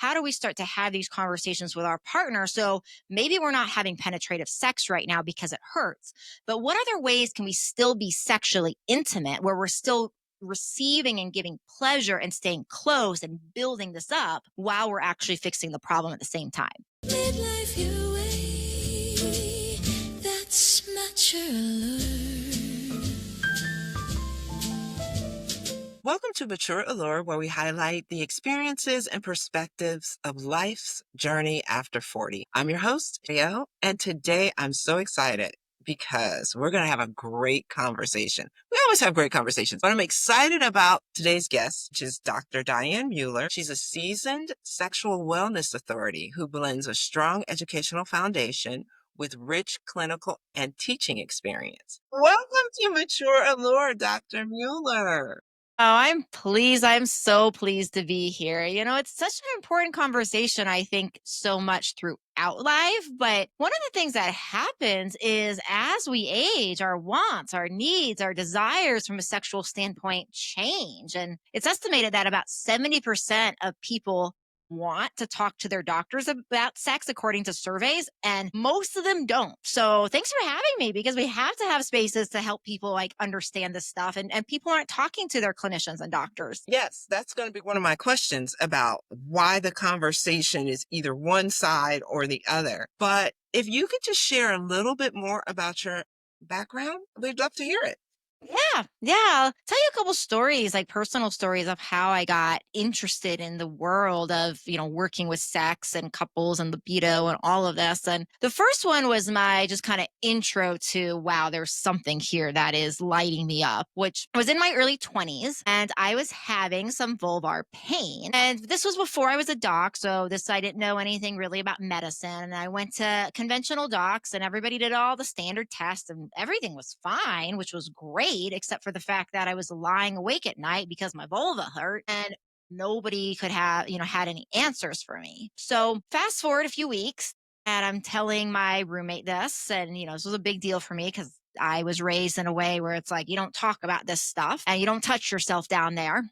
how do we start to have these conversations with our partner? So maybe we're not having penetrative sex right now because it hurts, but what other ways can we still be sexually intimate where we're still receiving and giving pleasure and staying close and building this up while we're actually fixing the problem at the same time? Midlife your way, that's mature. Welcome to Mature Allure, where we highlight the experiences and perspectives of life's journey after 40. I'm your host, Sherri O, and today I'm so excited because we're going to have a great conversation. We always have great conversations, but I'm excited about today's guest, which is Dr. Diane Mueller. She's a seasoned sexual wellness authority who blends a strong educational foundation with rich clinical and teaching experience. Welcome to Mature Allure, Dr. Mueller. Oh, I'm pleased. I'm so pleased to be here. It's such an important conversation, I think, so much throughout life. But one of the things that happens is as we age, our wants, our needs, our desires from a sexual standpoint change. And it's estimated that about 70% of people want to talk to their doctors about sex according to surveys, and most of them don't. So thanks for having me, because we have to have spaces to help people like understand this stuff, and people aren't talking to their clinicians and doctors. Yes, that's going to be one of my questions about why the conversation is either one side or the other. But if you could just share a little bit more about your background, we'd love to hear it. Yeah. I'll tell you a couple stories, like personal stories of how I got interested in the world of, working with sex and couples and libido and all of this. And the first one was my just kind of intro to, wow, there's something here that is lighting me up, which was in my early 20s. And I was having some vulvar pain. And this was before I was a doc. So I didn't know anything really about medicine. And I went to conventional docs, and everybody did all the standard tests, and everything was fine, which was great, except for the fact that I was lying awake at night because my vulva hurt, and nobody could have, had any answers for me. So fast forward a few weeks, and I'm telling my roommate this, and, this was a big deal for me because I was raised in a way where it's like, you don't talk about this stuff and you don't touch yourself down there.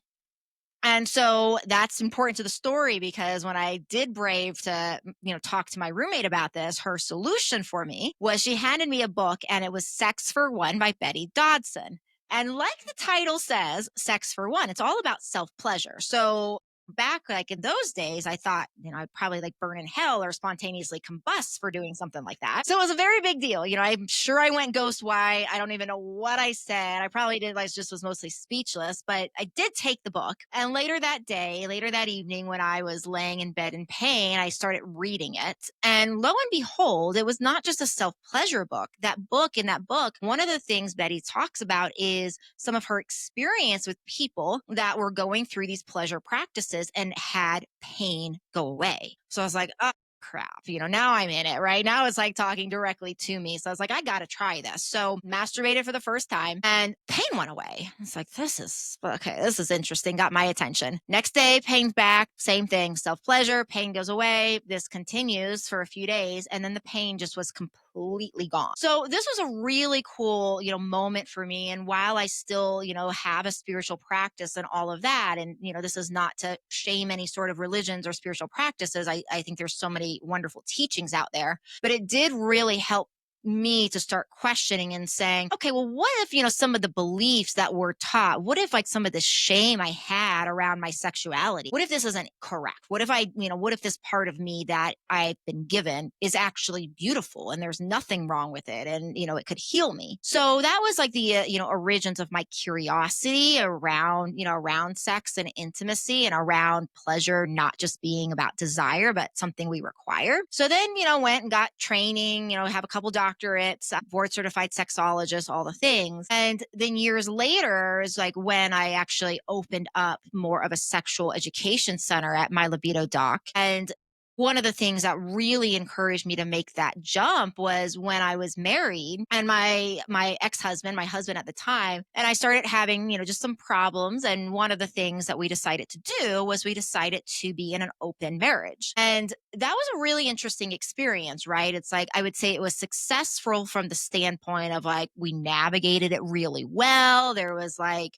And so that's important to the story, because when I did brave to, talk to my roommate about this, her solution for me was she handed me a book, and it was Sex for One by Betty Dodson. And like the title says, Sex for One, it's all about self-pleasure. So back like in those days, I thought, I'd probably like burn in hell or spontaneously combust for doing something like that. So it was a very big deal. I'm sure I went ghost white. I don't even know what I said. I probably did. I just was mostly speechless, but I did take the book. And later that evening, when I was laying in bed in pain, I started reading it. And lo and behold, it was not just a self-pleasure book. In that book, one of the things Betty talks about is some of her experience with people that were going through these pleasure practices and had pain go away. So I was like, oh, crap, now I'm in it, right? Now it's like talking directly to me. So I was like, I got to try this. So masturbated for the first time, and pain went away. It's like, this is interesting. Got my attention. Next day, pain's back. Same thing. Self-pleasure, pain goes away. This continues for a few days. And then the pain just was completely gone. So this was a really cool, moment for me. And while I still, have a spiritual practice and all of that, and, this is not to shame any sort of religions or spiritual practices. I think there's so many wonderful teachings out there, but it did really help me to start questioning and saying, okay, well, what if, some of the beliefs that were taught, what if like some of the shame I had around my sexuality, what if this isn't correct? What if this part of me that I've been given is actually beautiful and there's nothing wrong with it, and, it could heal me? So that was like the, origins of my curiosity around sex and intimacy and around pleasure, not just being about desire, but something we require. So then, went and got training, have a couple doctorates, board certified sexologist, all the things. And then years later is like when I actually opened up more of a sexual education center at My Libido Doc. And one of the things that really encouraged me to make that jump was when I was married and my ex-husband, my husband at the time, and I started having, just some problems. And one of the things that we decided to do was we decided to be in an open marriage. And that was a really interesting experience, right? It's like I would say it was successful from the standpoint of like we navigated it really well. There was like,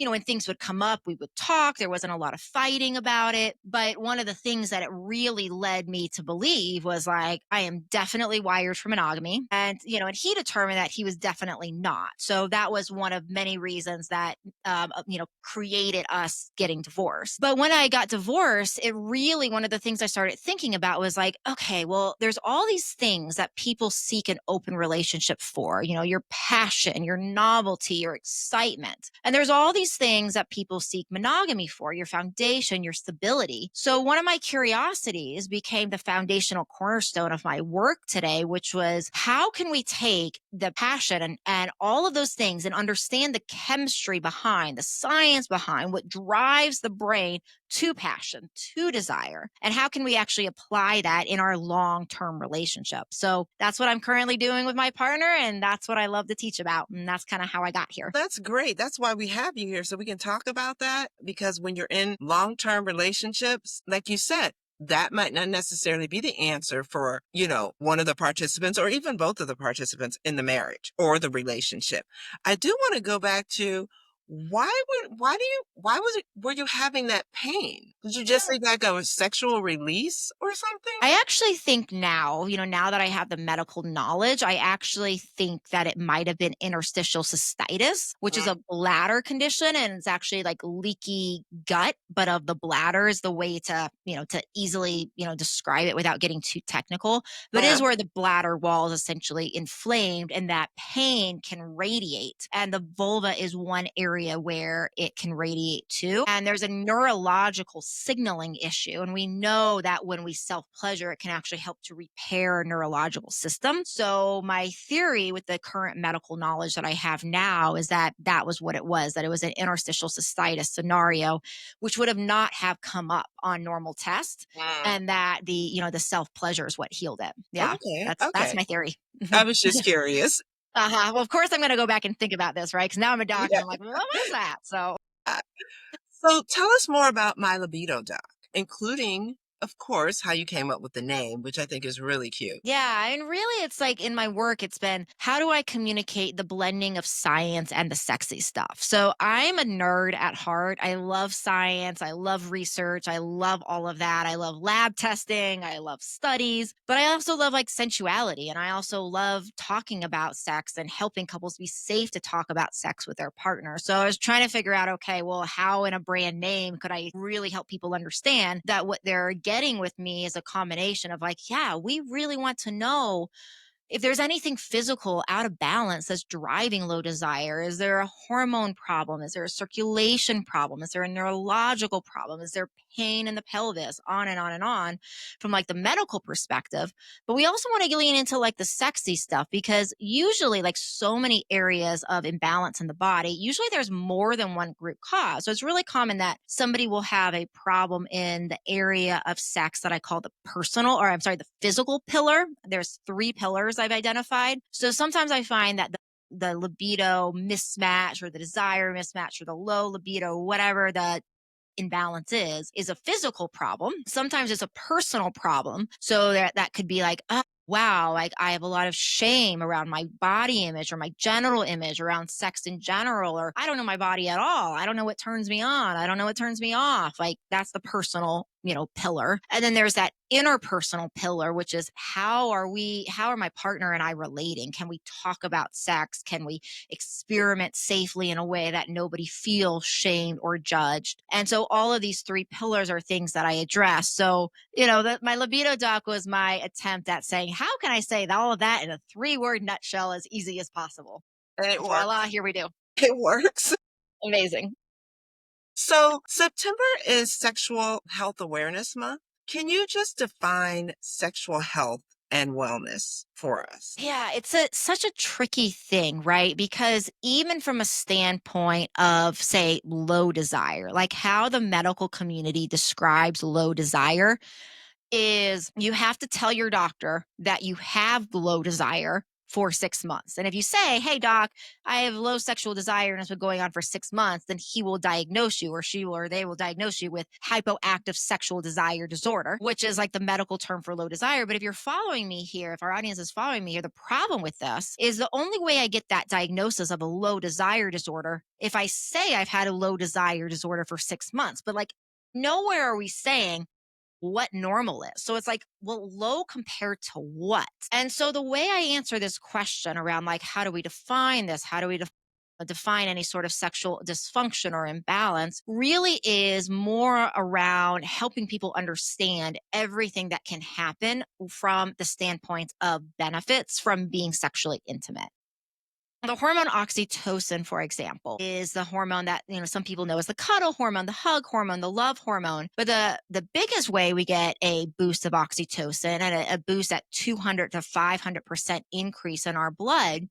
when things would come up, we would talk. There wasn't a lot of fighting about it. But one of the things that it really led me to believe was like, I am definitely wired for monogamy. And he determined that he was definitely not. So that was one of many reasons that, created us getting divorced. But when I got divorced, it really, one of the things I started thinking about was like, okay, well, there's all these things that people seek an open relationship for, your passion, your novelty, your excitement. And there's all these things that people seek monogamy for, your foundation, your stability. So one of my curiosities became the foundational cornerstone of my work today, which was how can we take the passion and all of those things and understand the chemistry behind, the science behind what drives the brain to passion, to desire, and how can we actually apply that in our long-term relationship? So that's what I'm currently doing with my partner, and that's what I love to teach about, and that's kind of how I got here. That's great. That's why we have you here, so we can talk about that. Because when you're in long-term relationships, like you said, that might not necessarily be the answer for, one of the participants or even both of the participants in the marriage or the relationship. I do want to go back to were you having that pain? Did you just say like a sexual release or something? I actually think now, now that I have the medical knowledge, I actually think that it might have been interstitial cystitis, which is Mm, a bladder condition. And it's actually like leaky gut, but of the bladder is the way to easily, describe it without getting too technical. But it uh-huh. is where the bladder wall is essentially inflamed and that pain can radiate. And the vulva is one area where it can radiate to. And there's a neurological signaling issue. And we know that when we self pleasure, it can actually help to repair a neurological system. So, my theory with the current medical knowledge that I have now is that that was what it was, that it was an interstitial cystitis scenario, which would have not have come up on normal tests. Mm, And that the self pleasure is what healed it. Yeah, okay, that's okay. my theory. I was just curious. Uh-huh. Well, of course, I'm going to go back and think about this, right? Because now I'm a doctor. Yeah. I'm like, what was that? So, Uh, So tell us more about My Libido Doc, including, of course, how you came up with the name, which I think is really cute. yeah, and really it's like in my work, it's been how do I communicate the blending of science and the sexy stuff? So I'm a nerd at heart. I love science. I love research. I love all of that. I love lab testing. I love studies, but I also love like sensuality. And I also love talking about sex and helping couples be safe to talk about sex with their partner. So I was trying to figure out, okay, well, how in a brand name could I really help people understand that what they're getting with me is a combination of like, yeah, we really want to know if there's anything physical out of balance that's driving low desire. Is there a hormone problem? Is there a circulation problem? Is there a neurological problem? Is there pain in the pelvis? On and on and on from like the medical perspective. But we also want to lean into like the sexy stuff because usually, like so many areas of imbalance in the body, usually there's more than one root cause. So it's really common that somebody will have a problem in the area of sex that I call the personal, or I'm sorry, the physical pillar. There's three pillars I've identified. So sometimes I find that the libido mismatch or the desire mismatch or the low libido, whatever the imbalance is a physical problem. Sometimes it's a personal problem. So that could be like, oh, wow, like I have a lot of shame around my body image or my genital image around sex in general, or I don't know my body at all. I don't know what turns me on. I don't know what turns me off. Like that's the personal, pillar. And then there's that interpersonal pillar, which is how are my partner and I relating? Can we talk about sex? Can we experiment safely in a way that nobody feels shamed or judged? And so all of these three pillars are things that I address. So, my libido doc was my attempt at saying, how can I say all of that in a 3-word nutshell as easy as possible? And it And voila, works. here we do. It works. Amazing. So September is Sexual Health Awareness Month. Can you just define sexual health and wellness for us? Yeah, it's such a tricky thing, right? Because even from a standpoint of say low desire, like how the medical community describes low desire, is you have to tell your doctor that you have low desire for 6 months. And if you say, hey, doc, I have low sexual desire and it's been going on for 6 months, then he will diagnose you, or she will, or they will diagnose you with hypoactive sexual desire disorder, which is like the medical term for low desire. But if you're following me here, if our audience is following me here, the problem with this is the only way I get that diagnosis of a low desire disorder if I say I've had a low desire disorder for 6 months. But like, nowhere are we saying what normal is. So it's like, well, low compared to what? And so the way I answer this question around like, how do we define this? How do we define any sort of sexual dysfunction or imbalance really is more around helping people understand everything that can happen from the standpoint of benefits from being sexually intimate. The hormone oxytocin, for example, is the hormone that, some people know as the cuddle hormone, the hug hormone, the love hormone. But the biggest way we get a boost of oxytocin and a boost at 200 to 500% increase in our blood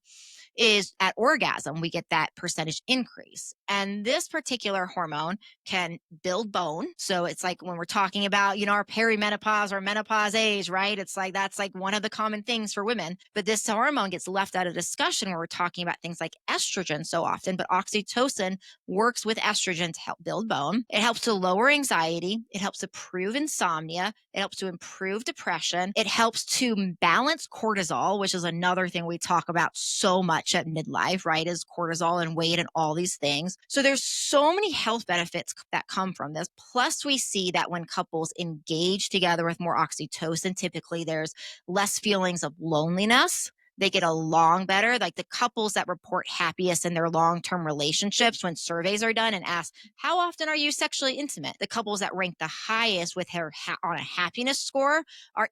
is at orgasm. We get that percentage increase. And this particular hormone can build bone. So it's like when we're talking about, our perimenopause or menopause age, right? It's like that's like one of the common things for women. But this hormone gets left out of discussion when we're talking about things like estrogen so often. But oxytocin works with estrogen to help build bone. It helps to lower anxiety. It helps improve insomnia. It helps to improve depression. It helps to balance cortisol, which is another thing we talk about so much at midlife, right? Is cortisol and weight and all these things. So there's so many health benefits that come from this. Plus, we see that when couples engage together with more oxytocin, typically there's less feelings of loneliness. They get along better. Like the couples that report happiest in their long term relationships, when surveys are done and ask, how often are you sexually intimate? The couples that rank the highest with her on a happiness score are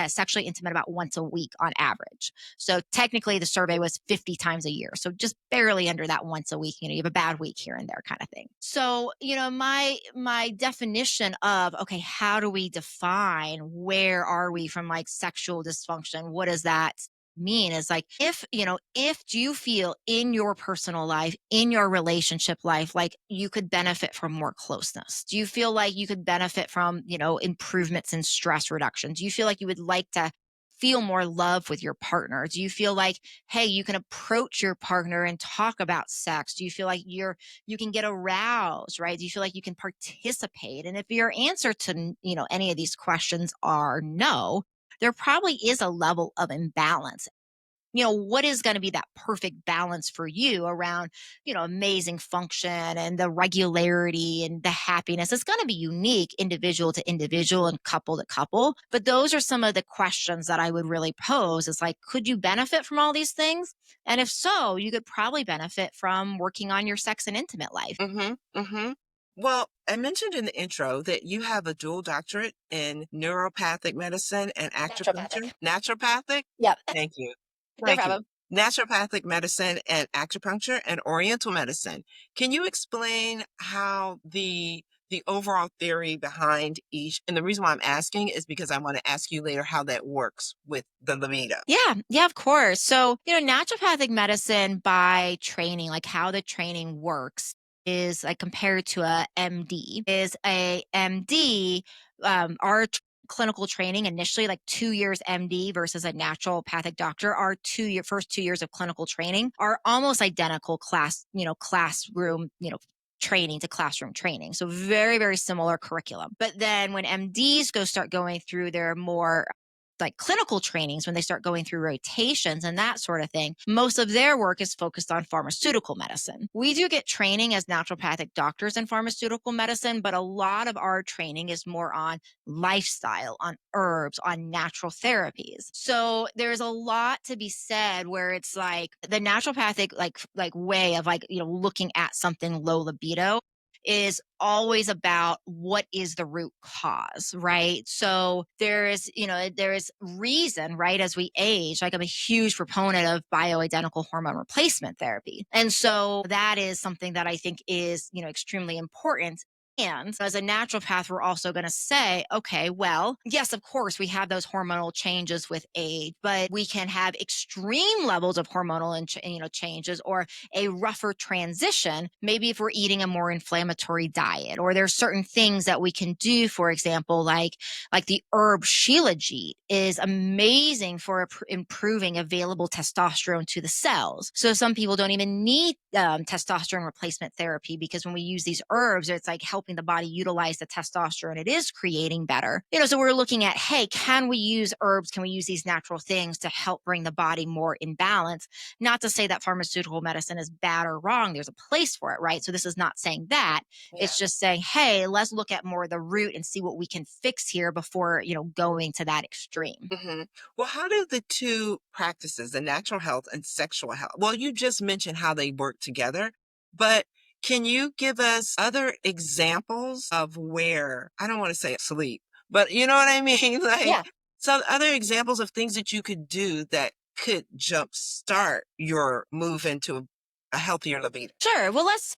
sexually intimate about once a week on average. So technically, the survey was 50 times a year. So just barely under that once a week. You have a bad week here and there kind of thing. So, my definition of, okay, how do we define where are we from like sexual dysfunction? What does that mean? Is like, if do you feel in your personal life, in your relationship life, like you could benefit from more closeness? Do you feel like you could benefit from, improvements in stress reduction? Do you feel like you would like to feel more love with your partner? Do you feel like, hey, you can approach your partner and talk about sex? Do you feel like you can get aroused, right? Do you feel like you can participate? And if your answer to, any of these questions are no, there probably is a level of imbalance. What is going to be that perfect balance for you around, amazing function and the regularity and the happiness? It's going to be unique individual to individual and couple to couple. But those are some of the questions that I would really pose is like, could you benefit from all these things? And if so, you could probably benefit from working on your sex and intimate life. Mm-hmm. Mm-hmm. Well, I mentioned in the intro that you have a dual doctorate in neuropathic medicine and acupuncture. Naturopathic. Naturopathic? Yep. Thank you. No Thank you. problem. Naturopathic medicine and acupuncture and oriental medicine. Can you explain how the overall theory behind each, and the reason why I'm asking is because I want to ask you later how that works with the libido. Yeah, yeah, of course. So, naturopathic medicine by training, like how the training works is like compared to a MD, is a MD, our clinical training initially like 2 years MD versus a naturopathic doctor, our first 2 years of clinical training are almost identical classroom, training to classroom training. So very, very similar curriculum. But then when MDs start going through their more like clinical trainings, when they start going through rotations and that sort of thing, most of their work is focused on pharmaceutical medicine. We do get training as naturopathic doctors in pharmaceutical medicine, but a lot of our training is more on lifestyle, on herbs, on natural therapies. So there's a lot to be said where it's like the naturopathic like way of like, looking at something low libido is always about what is the root cause, right? So there is reason, right? As we age, like I'm a huge proponent of bioidentical hormone replacement therapy. And so that is something that I think is, extremely important And as a naturopath, we're also going to say, okay, well, yes, of course, we have those hormonal changes with age, but we can have extreme levels of hormonal changes or a rougher transition. Maybe if we're eating a more inflammatory diet, or there's certain things that we can do. For example, like the herb shilajit is amazing for improving available testosterone to the cells. So some people don't even need testosterone replacement therapy, because when we use these herbs, it's like helping the body utilize the testosterone it is creating better. So we're looking at, hey, can we use herbs? Can we use these natural things to help bring the body more in balance? Not to say that pharmaceutical medicine is bad or wrong. There's a place for it, right? So this is not saying that. Yeah. It's just saying, hey, let's look at more of the root and see what we can fix here before, going to that extreme. Hmm. Well, how do the two practices, the natural health and sexual health, well, you just mentioned how they work together, but can you give us other examples of where, I don't want to say sleep, but you know what I mean? Like Yeah. some other examples of things that you could do that could jumpstart your move into a healthier libido. Sure. Well, let's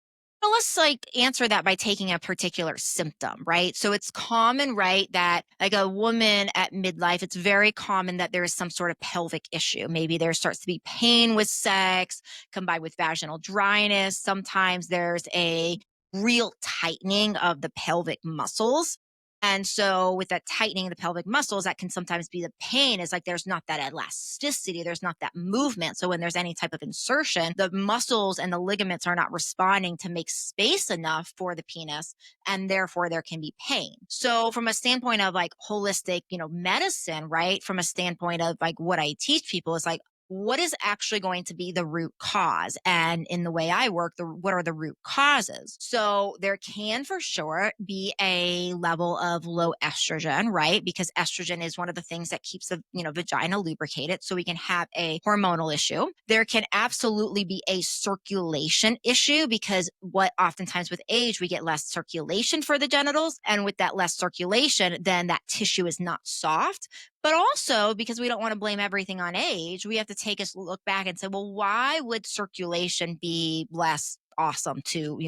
like answer that by taking a particular symptom, right? So it's common, right, that like a woman at midlife, it's very common that there is some sort of pelvic issue. Maybe there starts to be pain with sex combined with vaginal dryness. Sometimes there's a real tightening of the pelvic muscles. And so, with that tightening of the pelvic muscles, that can sometimes be the pain is like there's not that elasticity, there's not that movement. So, when there's any type of insertion, the muscles and the ligaments are not responding to make space enough for the penis. And therefore, there can be pain. So, from a standpoint of like holistic, medicine, right? From a standpoint of like what I teach people is like, what is actually going to be the root cause? And in the way I work, what are the root causes? So there can for sure be a level of low estrogen, right? Because estrogen is one of the things that keeps the, vagina lubricated. So we can have a hormonal issue. There can absolutely be a circulation issue, because what oftentimes with age, we get less circulation for the genitals. And with that less circulation, then that tissue is not soft. But also, because we don't want to blame everything on age, we have to take a look back and say, well, why would circulation be less awesome to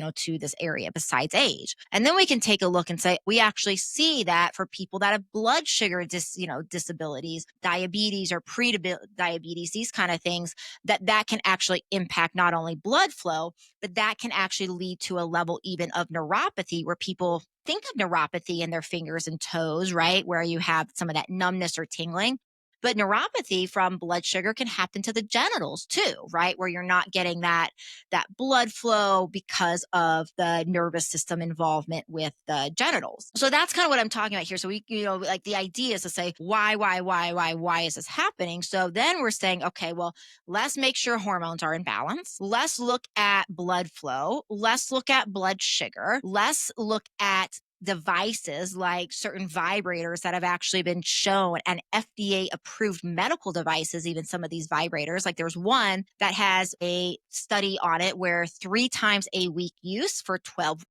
this area besides age? And then we can take a look and say, we actually see that for people that have blood sugar disabilities, diabetes or pre-diabetes, these kind of things, that can actually impact not only blood flow, but that can actually lead to a level even of neuropathy, where people think of neuropathy in their fingers and toes, right? Where you have some of that numbness or tingling. But neuropathy from blood sugar can happen to the genitals too, right? Where you're not getting that blood flow because of the nervous system involvement with the genitals. So that's kind of what I'm talking about here. So we, like the idea is to say, why is this happening? So then we're saying, okay, well, let's make sure hormones are in balance. Let's look at blood flow. Let's look at blood sugar. Let's look at devices like certain vibrators that have actually been shown, and FDA approved medical devices, even some of these vibrators. Like there's one that has a study on it where 3 times a week use for 12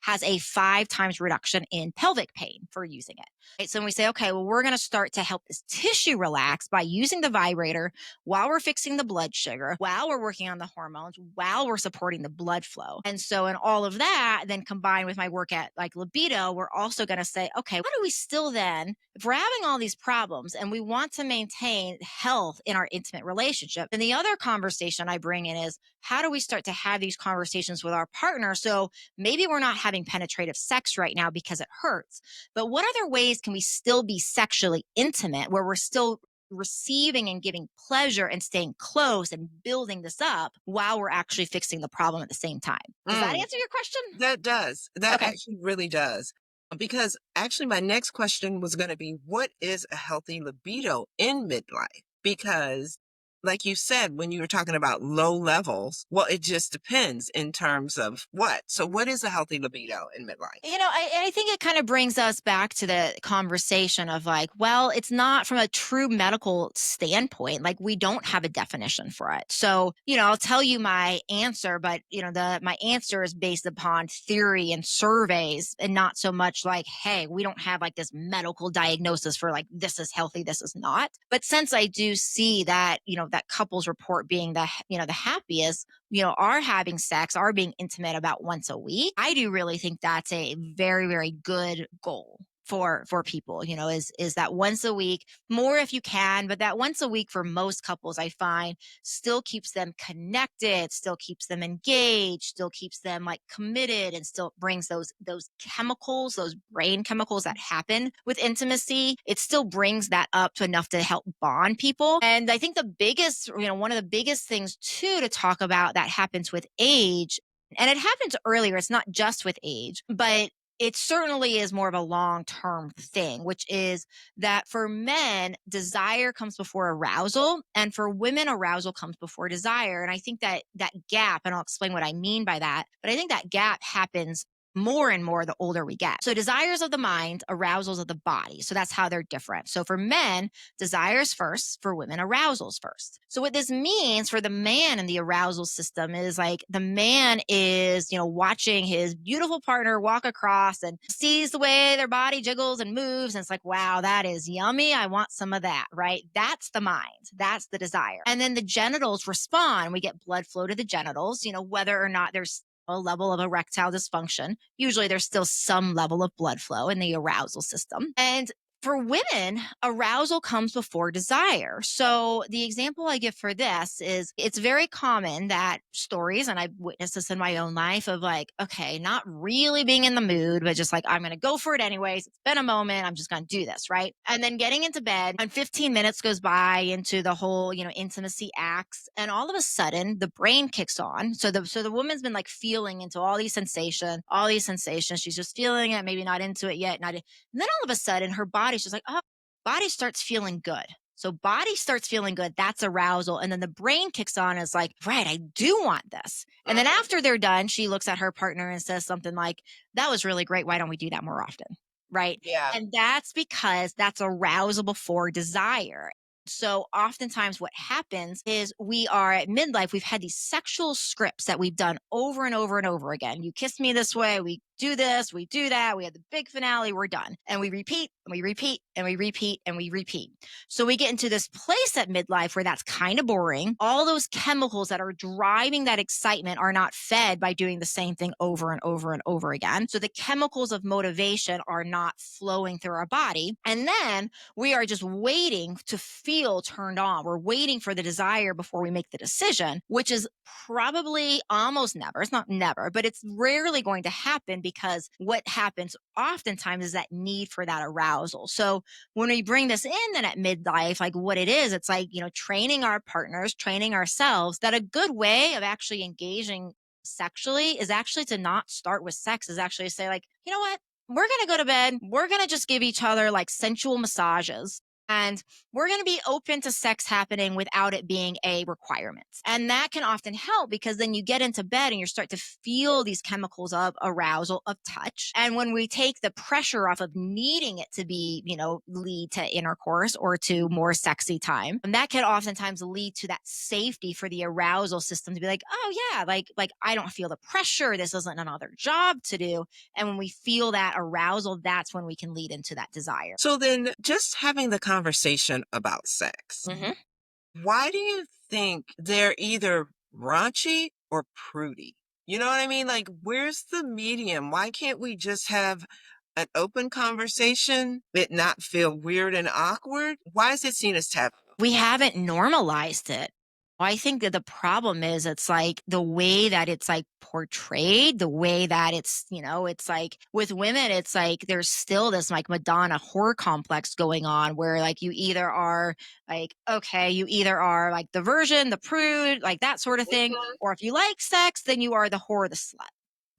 has a 5 times reduction in pelvic pain for using it. Right? So when we say, okay, well, we're going to start to help this tissue relax by using the vibrator while we're fixing the blood sugar, while we're working on the hormones, while we're supporting the blood flow. And so in all of that, then combined with my work at like libido, we're also going to say, okay, what do we still then, if we're having all these problems and we want to maintain health in our intimate relationship, then the other conversation I bring in is, how do we start to have these conversations with our partner? So maybe we're not having penetrative sex right now because it hurts, but what other ways can we still be sexually intimate where we're still receiving and giving pleasure and staying close and building this up while we're actually fixing the problem at the same time? Does that Mm, answer your question? that does. That Okay. actually really does. Because actually, my next question was going to be, what is a healthy libido in midlife? Because, like you said, when you were talking about low levels, well, it just depends in terms of what. So, what is a healthy libido in midlife? I think it kind of brings us back to the conversation of like, well, it's not from a true medical standpoint. Like, we don't have a definition for it. So, I'll tell you my answer, but my answer is based upon theory and surveys, and not so much like, hey, we don't have like this medical diagnosis for like this is healthy, this is not. But since I do see that, that couples report being the happiest, are having sex, are being intimate about once a week. I do really think that's a very, very good goal for people, is that once a week, more if you can, but that once a week for most couples, I find still keeps them connected, still keeps them engaged, still keeps them like committed, and still brings those chemicals, those brain chemicals that happen with intimacy. It still brings that up to enough to help bond people. And I think the biggest, one of the biggest things too to talk about that happens with age, and it happens earlier, it's not just with age, but it certainly is more of a long-term thing, which is that for men, desire comes before arousal, and for women, arousal comes before desire. And I think that gap, and I'll explain what I mean by that, but I think that gap happens more and more the older we get. So desires of the mind, arousals of the body. So that's how they're different. So for men, desires first, for women, arousals first. So what this means for the man in the arousal system is like the man is, watching his beautiful partner walk across and sees the way their body jiggles and moves. And it's like, wow, that is yummy. I want some of that, right? That's the mind. That's the desire. And then the genitals respond. We get blood flow to the genitals, whether or not there's a level of erectile dysfunction. Usually there's still some level of blood flow in the arousal system. And for women, arousal comes before desire. So the example I give for this is it's very common that stories, and I've witnessed this in my own life, of like, okay, not really being in the mood, but just like, I'm going to go for it anyways. It's been a moment. I'm just going to do this. Right. And then getting into bed, and 15 minutes goes by into the whole, intimacy acts. And all of a sudden the brain kicks on. So the woman's been like feeling into all these sensations. She's just feeling it, maybe not into it yet. And then all of a sudden her body's just like, oh, body starts feeling good. So body starts feeling good. That's arousal. And then the brain kicks on and is like, right, I do want this. And then after they're done, she looks at her partner and says something like, that was really great. Why don't we do that more often? Right. Yeah. And that's because that's arousal before desire. So oftentimes what happens is we are at midlife, we've had these sexual scripts that we've done over and over and over again. You kiss me this way, we do this, we do that, we have the big finale, we're done. And we repeat, and we repeat, and we repeat, and we repeat. So we get into this place at midlife where that's kind of boring. All those chemicals that are driving that excitement are not fed by doing the same thing over and over and over again. So the chemicals of motivation are not flowing through our body. And then we are just waiting to feel turned on. We're waiting for the desire before we make the decision, which is probably almost never. It's not never, but it's rarely going to happen, because what happens oftentimes is that need for that arousal. So when we bring this in then at midlife, like what it is, it's like, training our partners, training ourselves that a good way of actually engaging sexually is actually to not start with sex, is actually to say like, you know what? We're going to go to bed. We're going to just give each other like sensual massages. And we're going to be open to sex happening without it being a requirement. And that can often help, because then you get into bed and you start to feel these chemicals of arousal, of touch. And when we take the pressure off of needing it to be, lead to intercourse or to more sexy time, and that can oftentimes lead to that safety for the arousal system to be like, oh yeah, like I don't feel the pressure. This isn't another job to do. And when we feel that arousal, that's when we can lead into that desire. So then, just having the conversation about sex, Mhm. why do you think they're either raunchy or prudy? You know what I mean? Like, where's the medium? Why can't we just have an open conversation, it not feel weird and awkward? Why is it seen as taboo? We haven't normalized it. I think that the problem is it's like the way that it's like portrayed, the way that it's like with women, it's like there's still this like Madonna whore complex going on, where like you either are like, okay, you either are like the virgin, the prude, like that sort of thing, or if you like sex, then you are the whore, the slut.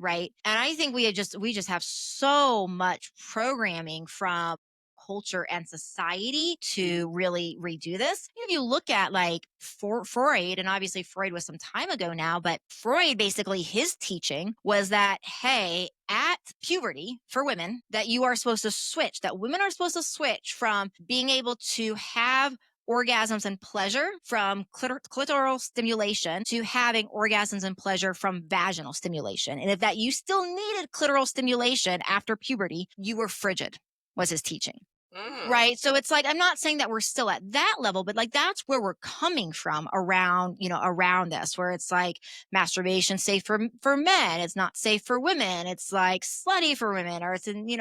Right. And I think we just have so much programming from culture and society to really redo this. If you look at like Freud, and obviously Freud was some time ago now, but Freud basically his teaching was that, hey, at puberty for women, that you are supposed to switch, that women are supposed to switch from being able to have orgasms and pleasure from clitoral stimulation to having orgasms and pleasure from vaginal stimulation. And if that you still needed clitoral stimulation after puberty, you were frigid, was his teaching. Mm. Right. So it's like, I'm not saying that we're still at that level, but like that's where we're coming from around, around this, where it's like masturbation safe for men. It's not safe for women. It's like slutty for women, or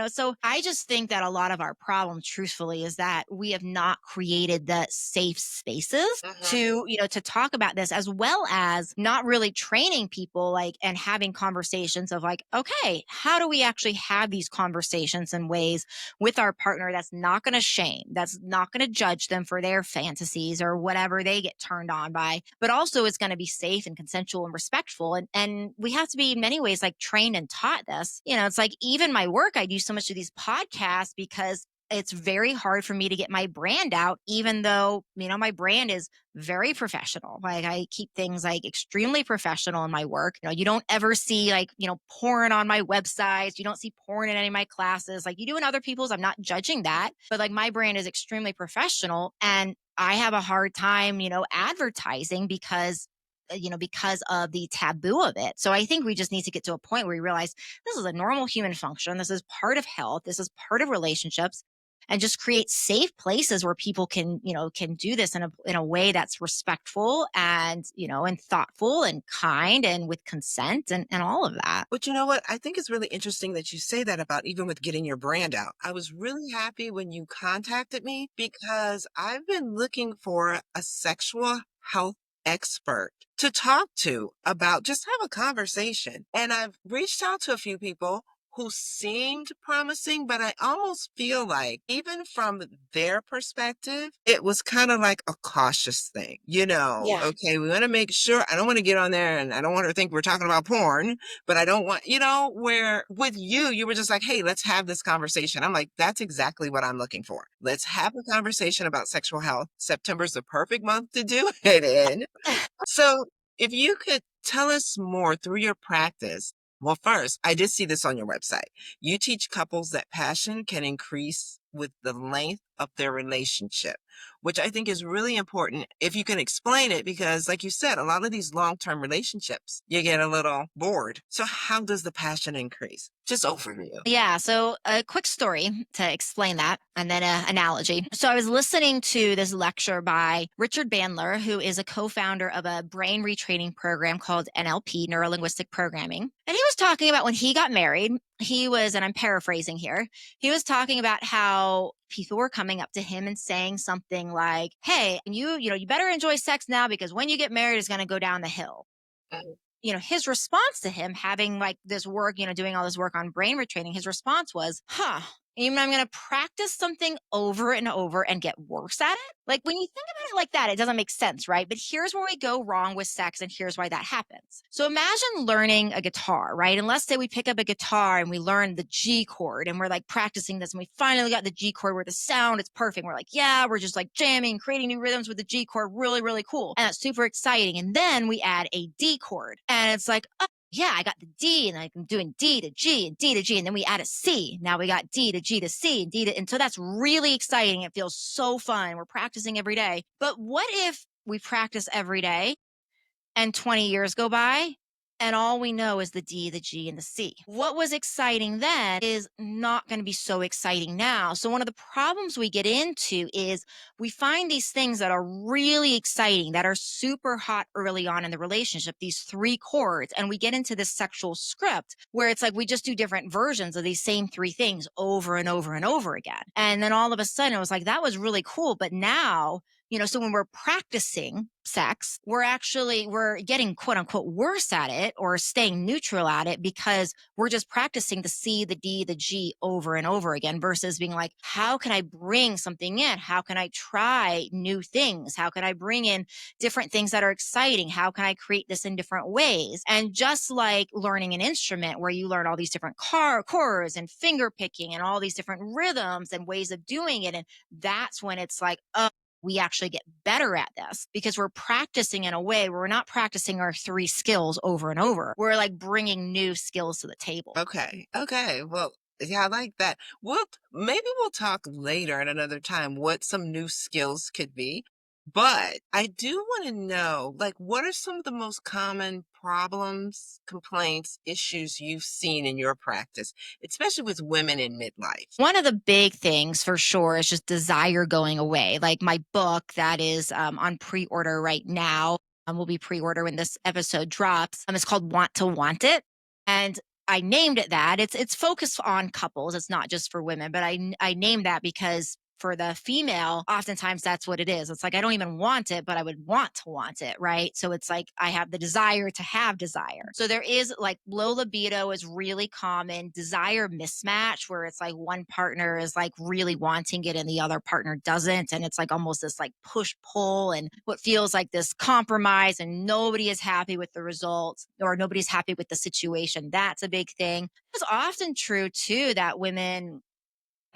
so I just think that a lot of our problem, truthfully, is that we have not created the safe spaces Mhm. to talk about this, as well as not really training people, like, and having conversations of like, okay, how do we actually have these conversations in ways with our partner that's not going to shame, that's not going to judge them for their fantasies or whatever they get turned on by, but also is going to be safe and consensual and respectful. And we have to be in many ways like trained and taught this. It's like even my work, I do so much of these podcasts because it's very hard for me to get my brand out, even though, my brand is very professional. Like I keep things like extremely professional in my work. You don't ever see like, porn on my websites. You don't see porn in any of my classes like you do in other people's. I'm not judging that, but like my brand is extremely professional, and I have a hard time, advertising because of the taboo of it. So I think we just need to get to a point where we realize this is a normal human function. This is part of health. This is part of relationships, and just create safe places where people can do this in a way that's respectful and thoughtful and kind and with consent and all of that. But you know what? I think it's really interesting that you say that about even with getting your brand out. I was really happy when you contacted me because I've been looking for a sexual health expert to talk to about just have a conversation. And I've reached out to a few people who seemed promising, but I almost feel like, even from their perspective, it was kind of like a cautious thing. Yeah. Okay, we want to make sure I don't want to get on there and I don't want her to think we're talking about porn, but I don't want, where with you, you were just like, hey, let's have this conversation. I'm like, that's exactly what I'm looking for. Let's have a conversation about sexual health. September's the perfect month to do it in. So, if you could tell us more through your practice. Well, first, I did see this on your website. You teach couples that passion can increase with the length of their relationship, which I think is really important if you can explain it, because, like you said, a lot of these long term relationships, you get a little bored. So, how does the passion increase? Just overview. Yeah. So, a quick story to explain that, and then an analogy. So, I was listening to this lecture by Richard Bandler, who is a co founder of a brain retraining program called NLP, Neuro Linguistic Programming. And he was talking about when he got married, he was, and I'm paraphrasing here, he was talking about how people were coming up to him and saying something like, hey, you better enjoy sex now because when you get married, it's going to go down the hill. Mhm. His response to him having like this work, doing all this work on brain retraining, his response was, even I'm going to practice something over and over and get worse at it. Like when you think about it like that, it doesn't make sense, right? But here's where we go wrong with sex, and here's why that happens. So imagine learning a guitar, right? And let's say we pick up a guitar and we learn the G chord, and we're like practicing this, and we finally got the G chord where the sound, it's perfect. We're like, yeah, we're just like jamming, creating new rhythms with the G chord. Really, really cool. And that's super exciting. And then we add a D chord, and it's like, oh, yeah, I got the D, and I'm doing D to G and D to G. And then we add a C. Now we got D to G to C and and so that's really exciting. It feels so fun. We're practicing every day. But what if we practice every day and 20 years go by and all we know is the D, the G, and the C? What was exciting then is not going to be so exciting now. So, one of the problems we get into is we find these things that are really exciting, that are super hot early on in the relationship, these three chords, and we get into this sexual script where it's like we just do different versions of these same three things over and over and over again. And then all of a sudden it was like, that was really cool. But now, so when we're practicing sex, we're getting quote unquote worse at it or staying neutral at it because we're just practicing the C, the D, the G over and over again versus being like, how can I bring something in? How can I try new things? How can I bring in different things that are exciting? How can I create this in different ways? And just like learning an instrument where you learn all these different chords and finger picking and all these different rhythms and ways of doing it. And that's when it's like, oh, we actually get better at this because we're practicing in a way where we're not practicing our three skills over and over. We're like bringing new skills to the table. Okay. Okay. Well, yeah, I like that. Maybe we'll talk later at another time what some new skills could be. But I do want to know, like, what are some of the most common problems, complaints, issues you've seen in your practice, especially with women in midlife? One of the big things for sure is just desire going away. Like my book that is on pre order right now, will be pre order when this episode drops. It's called Want to Want It. And I named it that. It's focused on couples. It's not just for women, but I named that because for the female, oftentimes that's what it is. It's like I don't even want it, but I would want to want it, right? So it's like I have the desire to have desire. So there is like low libido is really common, desire mismatch where it's like one partner is like really wanting it and the other partner doesn't. And it's like almost this like push pull and what feels like this compromise and nobody is happy with the results or nobody's happy with the situation. That's a big thing. It's often true too that women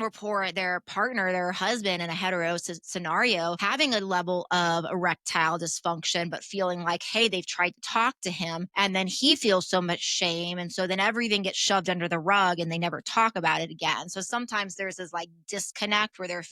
report their partner, their husband in a scenario, having a level of erectile dysfunction, but feeling like, hey, they've tried to talk to him. And then he feels so much shame. And so then everything gets shoved under the rug and they never talk about it again. So sometimes there's this like disconnect where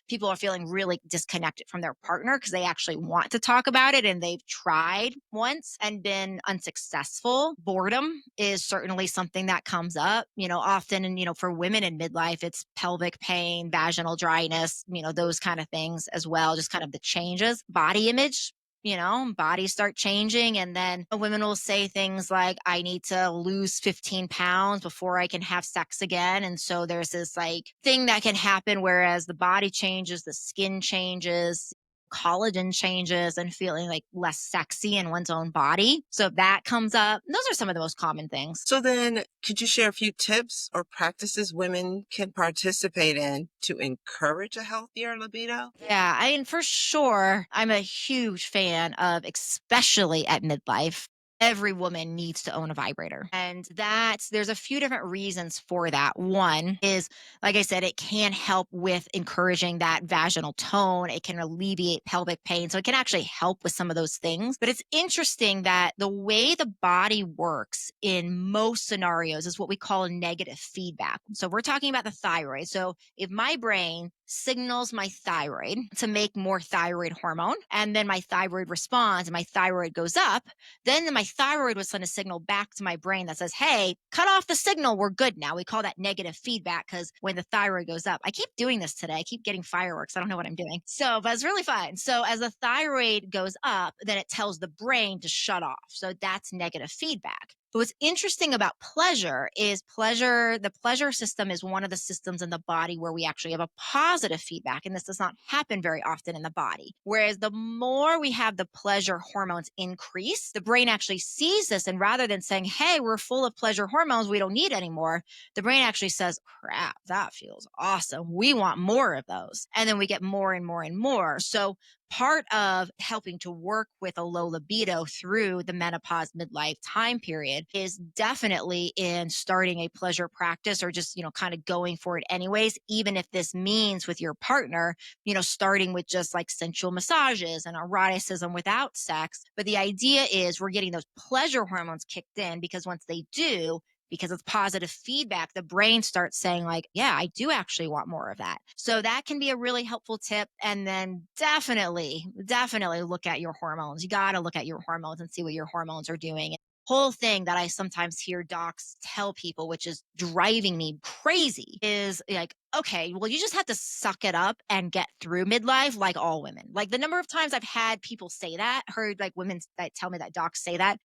people are feeling really disconnected from their partner because they actually want to talk about it and they've tried once and been unsuccessful. Boredom is certainly something that comes up, often. And, for women in midlife, it's pelvic pain, vaginal dryness, those kind of things as well, just kind of the changes, body image. Bodies start changing. And then women will say things like, I need to lose 15 pounds before I can have sex again. And so there's this like thing that can happen, whereas the body changes, the skin changes, collagen changes, and feeling like less sexy in one's own body. So if that comes up, those are some of the most common things. So then, could you share a few tips or practices women can participate in to encourage a healthier libido? Yeah, I mean, for sure, I'm a huge fan of, especially at midlife, every woman needs to own a vibrator. And there's a few different reasons for that. One is, like I said, it can help with encouraging that vaginal tone. It can alleviate pelvic pain. So it can actually help with some of those things. But it's interesting that the way the body works in most scenarios is what we call negative feedback. So we're talking about the thyroid. So if my brain signals my thyroid to make more thyroid hormone, and then my thyroid responds and my thyroid goes up, then my thyroid would send a signal back to my brain that says, hey, cut off the signal. We're good now. We call that negative feedback because when the thyroid goes up, I keep doing this today. I keep getting fireworks. I don't know what I'm doing. So, but it's really fun. So, as the thyroid goes up, then it tells the brain to shut off. So, that's negative feedback. But what's interesting about the pleasure system is one of the systems in the body where we actually have a positive feedback. And this does not happen very often in the body. Whereas the more we have the pleasure hormones increase, the brain actually sees this. And rather than saying, hey, we're full of pleasure hormones, we don't need anymore, the brain actually says, crap, that feels awesome. We want more of those. And then we get more and more and more. So part of helping to work with a low libido through the menopause midlife time period is definitely in starting a pleasure practice or just, kind of going for it anyways, even if this means with your partner, starting with just like sensual massages and eroticism without sex. But the idea is we're getting those pleasure hormones kicked in because once they do, because it's positive feedback, the brain starts saying like, yeah, I do actually want more of that. So that can be a really helpful tip. And then definitely look at your hormones. You got to look at your hormones and see what your hormones are doing. Whole thing that I sometimes hear docs tell people, which is driving me crazy, is like, okay, well, you just have to suck it up and get through midlife like all women. Like the number of times I've had people say that, heard like women that tell me that docs say that,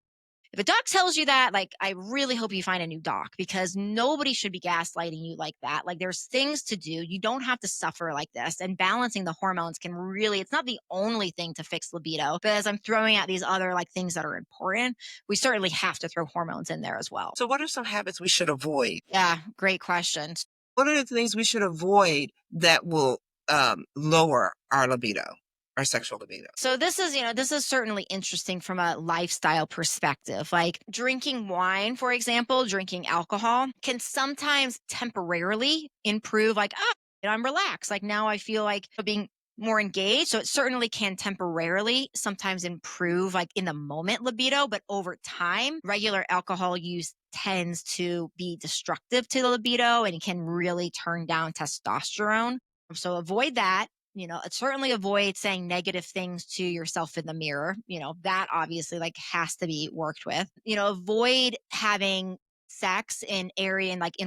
if a doc tells you that, like, I really hope you find a new doc because nobody should be gaslighting you like that. Like, there's things to do. You don't have to suffer like this. And balancing the hormones can really, it's not the only thing to fix libido. But as I'm throwing out these other like things that are important, we certainly have to throw hormones in there as well. So, what are some habits we should avoid? Yeah, great questions. What are the things we should avoid that will lower our libido, our sexual libido? So this is certainly interesting from a lifestyle perspective. Like drinking wine, for example, drinking alcohol can sometimes temporarily improve like, I'm relaxed. Like now I feel like being more engaged. So it certainly can temporarily sometimes improve like in the moment libido, but over time, regular alcohol use tends to be destructive to the libido and can really turn down testosterone. So avoid that. Certainly avoid saying negative things to yourself in the mirror. That obviously like has to be worked with. Avoid having sex in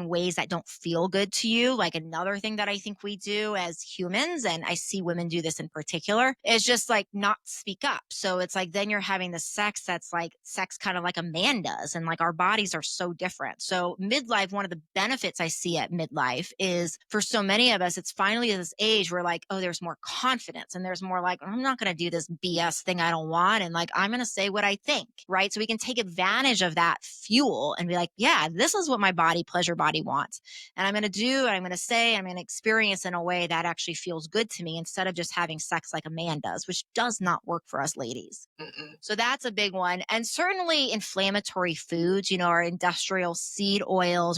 ways that don't feel good to you. Like another thing that I think we do as humans, and I see women do this in particular, is just like not speak up. So it's like then you're having the sex that's like sex kind of like a man does, and like our bodies are so different. So midlife, one of the benefits I see at midlife is for so many of us, it's finally at this age where like, oh, there's more confidence and there's more like, I'm not going to do this BS thing I don't want. And like, I'm going to say what I think, right? So we can take advantage of that fuel and be like, yeah, this is what my pleasure body wants. And I'm going to do, and I'm going to say, I'm going to experience in a way that actually feels good to me instead of just having sex like a man does, which does not work for us ladies. Mm-mm. So that's a big one. And certainly inflammatory foods, our industrial seed oils,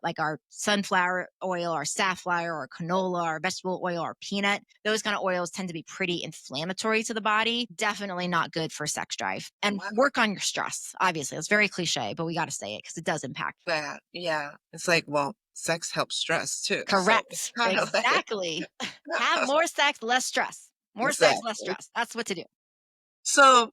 like our sunflower oil, our safflower, or canola, or vegetable oil, or peanut. Those kind of oils tend to be pretty inflammatory to the body. Definitely not good for sex drive. And Wow. work on your stress. Obviously, it's very cliche, but we got to say it because it does impact. That, yeah. It's like, well, sex helps stress too. So it's Correct. kind of like, Exactly. Have more sex, less stress. More sex, less exactly. stress. That's what to do. So,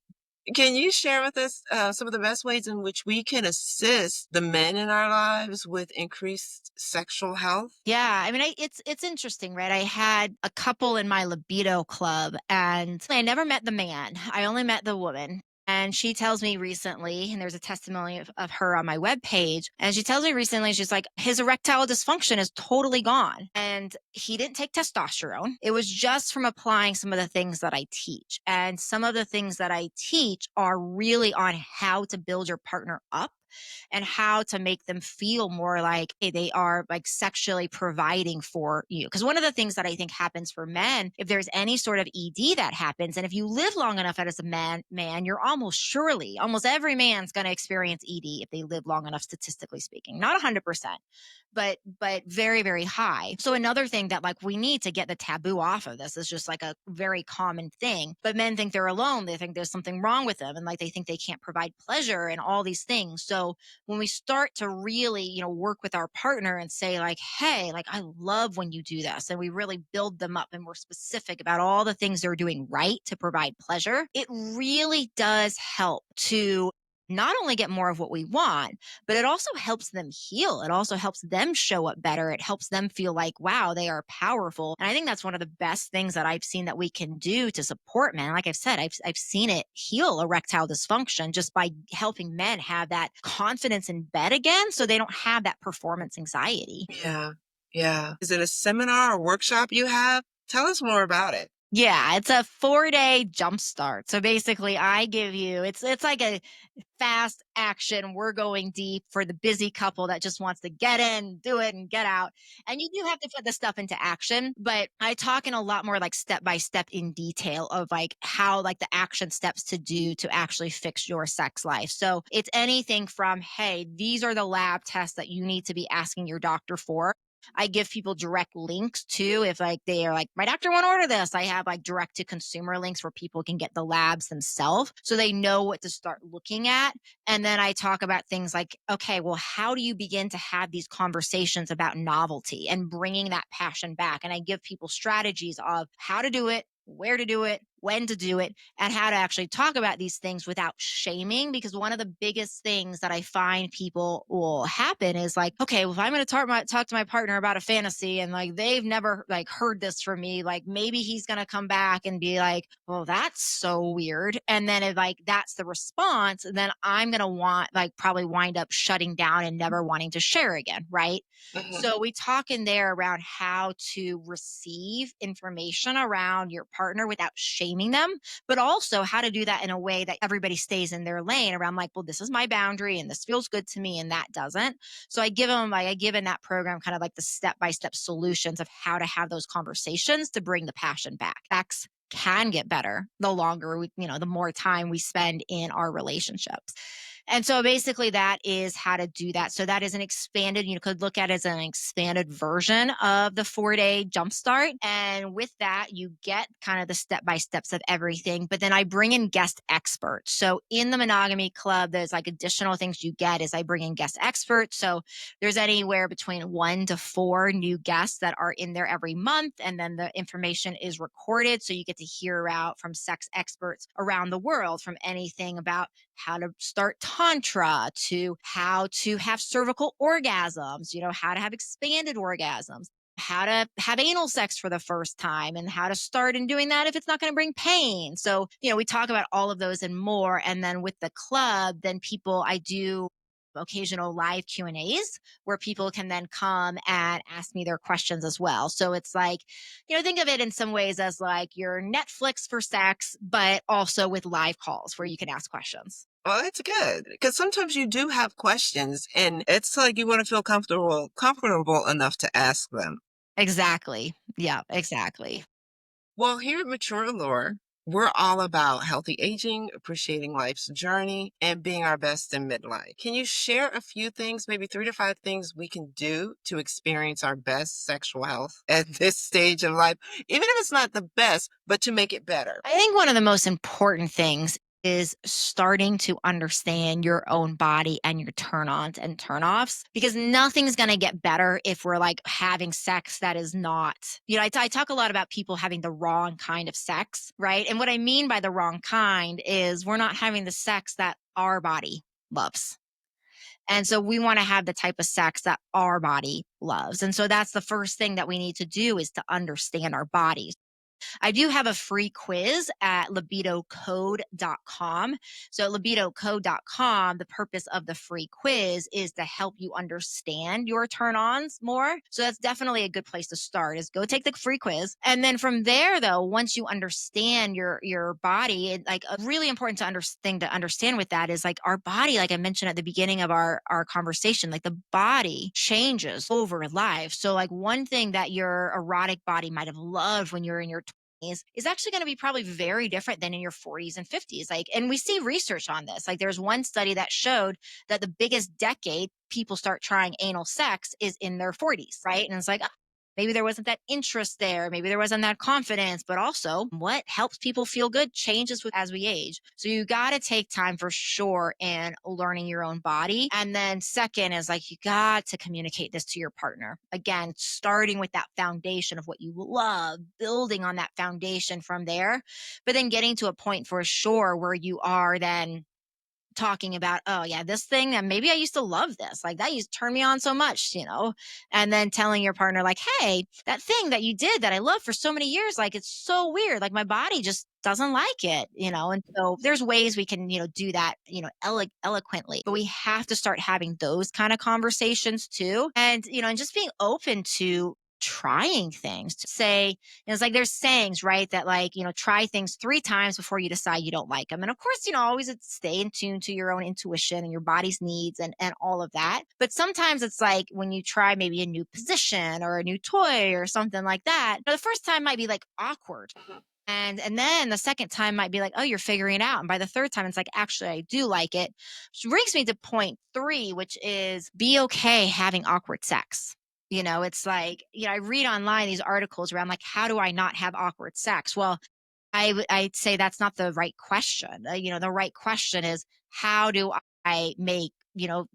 can you share with us some of the best ways in which we can assist the men in our lives with increased sexual health? Yeah, I mean, it's interesting, right? I had a couple in my libido club, and I never met the man. I only met the woman. And she tells me recently, and there's a testimony of her on my webpage, and she tells me recently, she's like, his erectile dysfunction is totally gone. And he didn't take testosterone. It was just from applying some of the things that I teach. And some of the things that I teach are really on how to build your partner up and how to make them feel more like, hey, they are like sexually providing for you. Because one of the things that I think happens for men, if there's any sort of ED that happens, and if you live long enough as a man, you're almost every man's going to experience ED if they live long enough, statistically speaking. Not 100%, but very, very high. So another thing that like we need to get the taboo off of this is just like a very common thing. But men think they're alone. They think there's something wrong with them, and like they think they can't provide pleasure and all these things. So when we start to really, work with our partner and say like, hey, like I love when you do this, and we really build them up and we're specific about all the things they're doing right to provide pleasure, it really does help to not only get more of what we want, but it also helps them heal. It also helps them show up better. It helps them feel like, wow, they are powerful. And I think that's one of the best things that I've seen that we can do to support men. Like I've said, I've seen it heal erectile dysfunction just by helping men have that confidence in bed again so they don't have that performance anxiety. Yeah. Yeah. Is it a seminar or workshop you have? Tell us more about it. Yeah, it's a 4-day jump start. So basically I give you it's like a fast action. We're going deep for the busy couple that just wants to get in, do it and get out. And you do have to put the stuff into action, but I talk in a lot more like step by step in detail of like how like the action steps to do to actually fix your sex life. So it's anything from, hey, these are the lab tests that you need to be asking your doctor for. I give people direct links too. If like they are like, my doctor won't order this, I have like direct to consumer links where people can get the labs themselves so they know what to start looking at. And then I talk about things like, okay, well, how do you begin to have these conversations about novelty and bringing that passion back? And I give people strategies of how to do it, where to do it, when to do it, and how to actually talk about these things without shaming. Because one of the biggest things that I find people will happen is like, okay, well, if I'm going to talk to my partner about a fantasy and like they've never like heard this from me, like maybe he's going to come back and be like, well, that's so weird. And then if like that's the response, then I'm going to want like probably wind up shutting down and never wanting to share again. Right. Hmm. So we talk in there around how to receive information around your partner without shaming them, but also how to do that in a way that everybody stays in their lane around like, well, this is my boundary and this feels good to me and that doesn't. So I give them like I give in that program kind of like the step-by-step solutions of how to have those conversations to bring the passion back. Sex can get better the longer we, the more time we spend in our relationships. And so basically that is how to do that. So that is an expanded, you could look at it as an expanded version of the 4-day jumpstart. And with that, you get kind of the step by steps of everything. But then I bring in guest experts. So in the monogamy club, there's like additional things you get is I bring in guest experts. So there's anywhere between 1 to 4 new guests that are in there every month. And then the information is recorded. So you get to hear out from sex experts around the world, from anything about how to start tantra to how to have cervical orgasms, how to have expanded orgasms, how to have anal sex for the first time, and how to start in doing that if it's not going to bring pain. So, we talk about all of those and more. And then with the club, then I do occasional live Q&As where people can then come and ask me their questions as well. So it's like, think of it in some ways as like your Netflix for sex, but also with live calls where you can ask questions. Well, that's good because sometimes you do have questions and it's like you want to feel comfortable enough to ask them. Exactly. Yeah, exactly. Well, here at Mature Allure, we're all about healthy aging, appreciating life's journey, and being our best in midlife. Can you share a few things, maybe 3 to 5 things we can do to experience our best sexual health at this stage of life, even if it's not the best, but to make it better? I think one of the most important things is starting to understand your own body and your turn ons and turn offs, because nothing's going to get better if we're like having sex that is not, I talk a lot about people having the wrong kind of sex, right? And what I mean by the wrong kind is we're not having the sex that our body loves. And so we want to have the type of sex that our body loves. And so that's the first thing that we need to do is to understand our bodies. I do have a free quiz at libidocode.com. So, at libidocode.com, the purpose of the free quiz is to help you understand your turn ons more. So, that's definitely a good place to start is go take the free quiz. And then from there, though, once you understand your body, like a really important thing to understand with that is like our body, like I mentioned at the beginning of our conversation, like the body changes over life. So, like one thing that your erotic body might have loved when you're in your is actually going to be probably very different than in your 40s and 50s. Like, and we see research on this. Like, there's one study that showed that the biggest decade people start trying anal sex is in their 40s, right? And it's like, maybe there wasn't that interest there. Maybe there wasn't that confidence, but also what helps people feel good changes as we age. So you got to take time for sure in learning your own body. And then second is like, you got to communicate this to your partner. Again, starting with that foundation of what you love, building on that foundation from there, but then getting to a point for sure where you are then talking about, oh yeah, this thing that maybe I used to love this, like that used to turn me on so much, and then telling your partner like, hey, that thing that you did that I loved for so many years, like it's so weird, like my body just doesn't like it, and so there's ways we can, do that, eloquently, but we have to start having those kind of conversations too. And, and just being open to trying things to say, it's like there's sayings, right? That like, try things 3 times before you decide you don't like them. And of course, always stay in tune to your own intuition and your body's needs and all of that. But sometimes it's like when you try maybe a new position or a new toy or something like that, the first time might be like awkward. And then the second time might be like, oh, you're figuring it out. And by the third time, it's like, actually, I do like it. Which brings me to point 3, which is be okay having awkward sex. It's like, I read online these articles around like, how do I not have awkward sex? Well, I'd say that's not the right question. The right question is how do I make,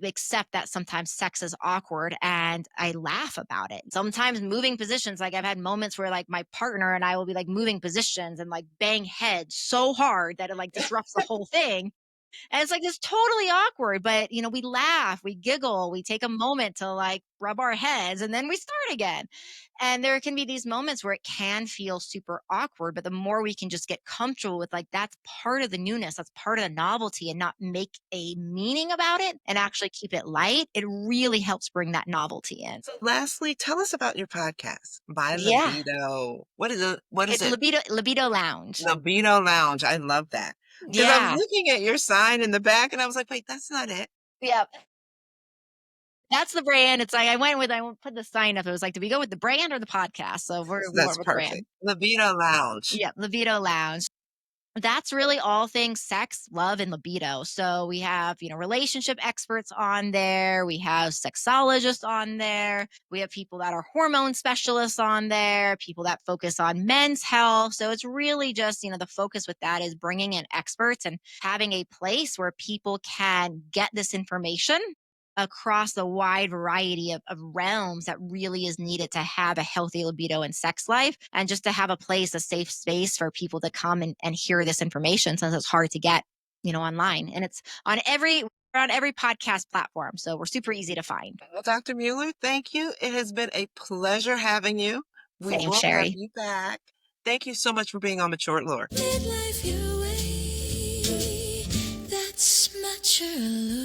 accept that sometimes sex is awkward and I laugh about it. Sometimes moving positions, like I've had moments where like my partner and I will be like moving positions and like bang heads so hard that it like disrupts the whole thing. And it's like it's totally awkward, but we laugh, we giggle, we take a moment to like rub our heads and then we start again. And there can be these moments where it can feel super awkward, but the more we can just get comfortable with like that's part of the newness, that's part of the novelty and not make a meaning about it and actually keep it light, it really helps bring that novelty in. So lastly, tell us about your podcast, My Yeah. Libido. What is it? What is It's it? Libido Lounge. Libido Lounge. I love that. Because I was Yeah. looking at your sign in the back and I was like, wait, that's not it. Yep. That's the brand. It's like I put the sign up. It was like, do we go with the brand or the podcast? So we went That's with the perfect. brand. Libido Lounge. Yeah, Libido Lounge. That's really all things sex, love, and libido. So we have, relationship experts on there. We have sexologists on there. We have people that are hormone specialists on there, people that focus on men's health. So it's really just, the focus with that is bringing in experts and having a place where people can get this information across the wide variety of realms that really is needed to have a healthy libido and sex life, and just to have a place, a safe space for people to come and hear this information, since it's hard to get online, and it's on every podcast platform, so we're super easy to find. Well, Dr. Mueller, thank you. It has been a pleasure having you. We Same, will have Sherry. you back. Thank you so much for being on Mature at Lore. Midlife your way. That's mature.